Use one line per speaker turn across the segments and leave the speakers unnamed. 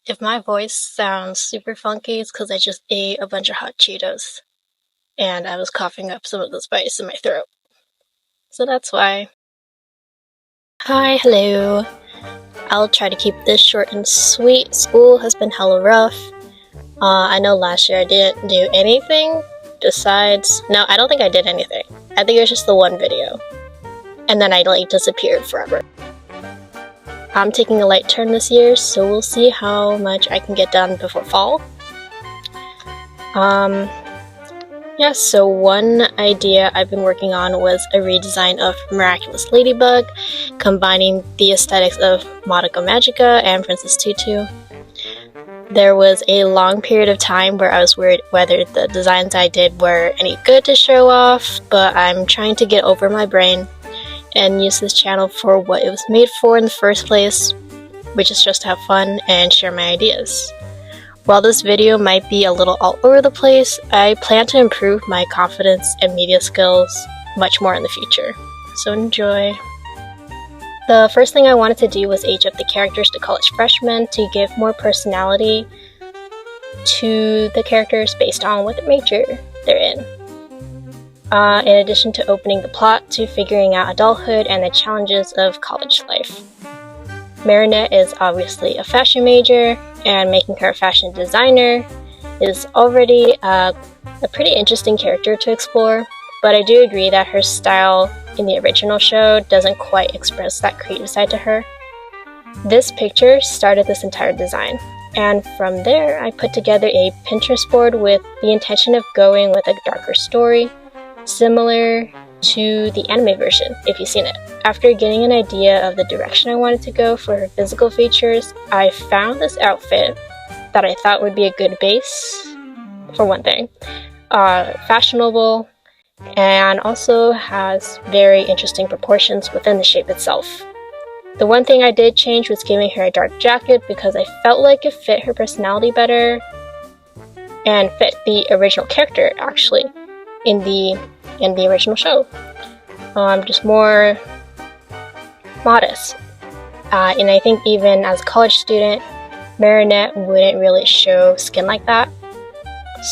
If my voice sounds super funky, it's because I just ate a bunch of hot Cheetos and I was coughing up some of the spice in my throat. So that's why. Hi, hello. I'll try to keep this short and sweet. School has been hella rough. I know last year I didn't do anything besides... No, I don't think I did anything. I think it was just the one video. And then I disappeared forever. I'm taking a light turn this year, so we'll see how much I can get done before fall. Yeah, so one idea I've been working on was a redesign of Miraculous Ladybug, combining the aesthetics of Madoka Magica and Princess Tutu. There was a long period of time where I was worried whether the designs I did were any good to show off, but I'm trying to get over my brain and use this channel for what it was made for in the first place, which is just to have fun and share my ideas. While this video might be a little all over the place, I plan to improve my confidence and media skills much more in the future. So enjoy! The first thing I wanted to do was age up the characters to college freshmen to give more personality to the characters based on what major they're in. In addition to opening the plot to figuring out adulthood and the challenges of college life. Marinette is obviously a fashion major, and making her a fashion designer is already a pretty interesting character to explore, but I do agree that her style in the original show doesn't quite express that creative side to her. This picture started this entire design, and from there I put together a Pinterest board with the intention of going with a darker story, similar to the anime version, if you've seen it. After getting an idea of the direction I wanted to go for her physical features, I found this outfit that I thought would be a good base, for one thing. Fashionable, and also has very interesting proportions within the shape itself. The one thing I did change was giving her a dark jacket because I felt like it fit her personality better and fit the original character, actually, in the original show. Just more modest. And I think even as a college student, Marinette wouldn't really show skin like that.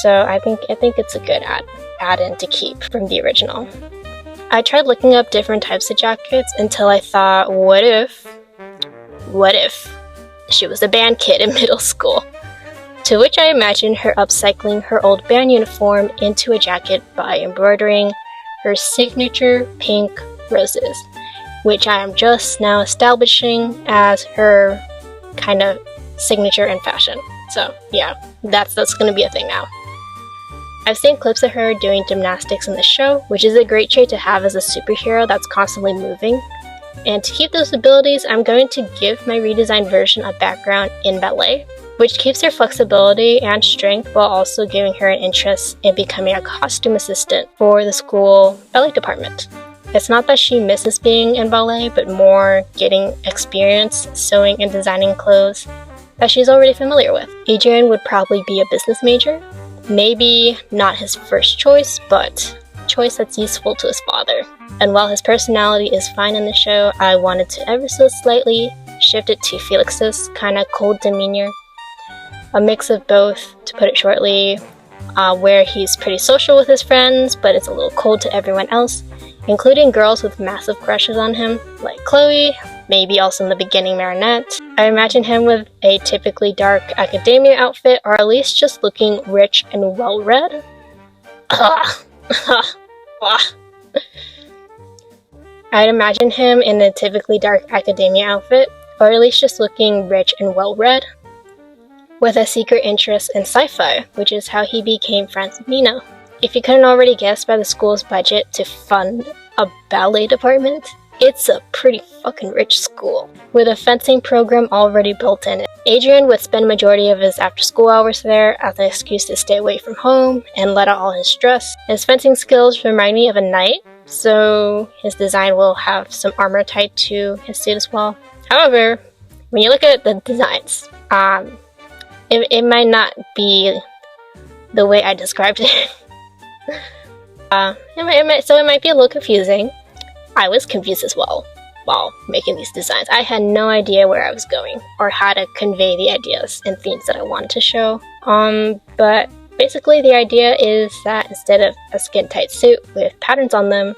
So I think it's a good add-in to keep from the original. I tried looking up different types of jackets until I thought, what if she was a band kid in middle school? To which I imagined her upcycling her old band uniform into a jacket by embroidering her signature pink roses, which I am just now establishing as her kind of signature in fashion. So yeah, that's going to be a thing now. I've seen clips of her doing gymnastics in the show, which is a great trait to have as a superhero that's constantly moving. And to keep those abilities, I'm going to give my redesigned version a background in ballet, which keeps her flexibility and strength while also giving her an interest in becoming a costume assistant for the school ballet department. It's not that she misses being in ballet, but more getting experience sewing and designing clothes that she's already familiar with. Adrian would probably be a business major. Maybe not his first choice, but choice that's useful to his father. And while his personality is fine in the show, I wanted to ever so slightly shift it to Felix's kind of cold demeanor. A mix of both, to put it shortly, where he's pretty social with his friends, but it's a little cold to everyone else, including girls with massive crushes on him, like Chloe, maybe also in the beginning Marinette. I imagine him with a typically dark academia outfit, or at least just looking rich and well-read. I'd imagine him in a typically dark academia outfit, or at least just looking rich and well-read, with a secret interest in sci-fi, which is how he became friends with Nina. If you couldn't already guess by the school's budget to fund a ballet department, it's a pretty fucking rich school, with a fencing program already built in. Adrian would spend majority of his after-school hours there as an excuse to stay away from home and let out all his stress. His fencing skills remind me of a knight, so his design will have some armor tied to his suit as well. However, when you look at the designs, it might not be the way I described it. It might be a little confusing. I was confused as well. while making these designs. I had no idea where I was going or how to convey the ideas and themes that I wanted to show. But basically the idea is that instead of a skin-tight suit with patterns on them,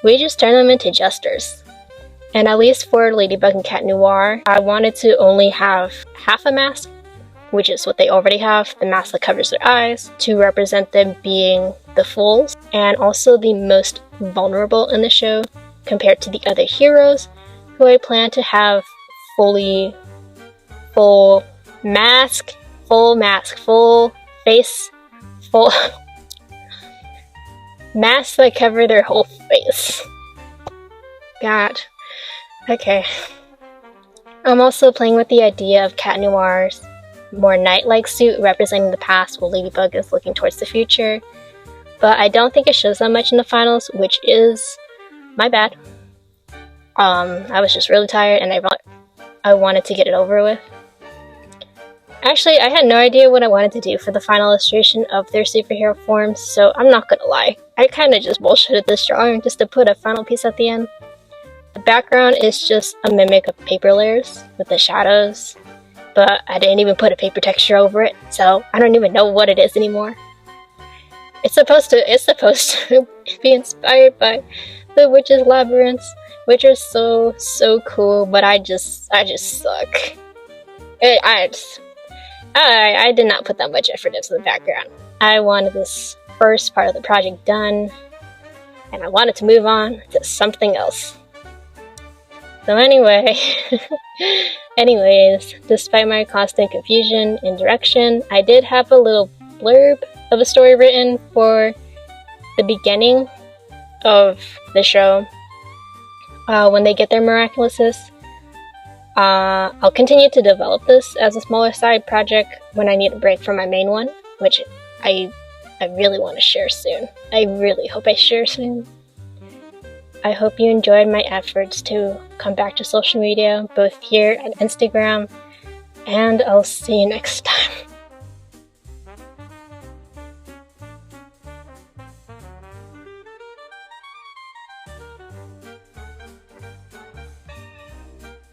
we just turn them into jesters. And at least for Ladybug and Cat Noir, I wanted to only have half a mask, which is what they already have, the mask that covers their eyes, to represent them being the fools and also the most vulnerable in the show compared to the other heroes, who I plan to have full mask, full face, full masks that cover their whole face. God. Okay. I'm also playing with the idea of Cat Noir's more night-like suit representing the past, while Ladybug is looking towards the future. But I don't think it shows that much in the finals, which is my bad. I was just really tired and I wanted to get it over with. Actually, I had no idea what I wanted to do for the final illustration of their superhero forms, so I'm not gonna lie. I kinda just bullshitted this drawing just to put a final piece at the end. The background is just a mimic of paper layers with the shadows, but I didn't even put a paper texture over it, so I don't even know what it is anymore. It's supposed to be inspired by the Witch's Labyrinths, which are so cool, but I just suck. I did not put that much effort into the background. I wanted this first part of the project done, and I wanted to move on to something else. So anyways, despite my constant confusion and direction, I did have a little blurb of a story written for the beginning of the show. When they get their miraculouses, I'll continue to develop this as a smaller side project when I need a break from my main one, which I really want to share soon. I really hope I share soon. I hope you enjoyed my efforts to come back to social media, both here and Instagram, and I'll see you next time.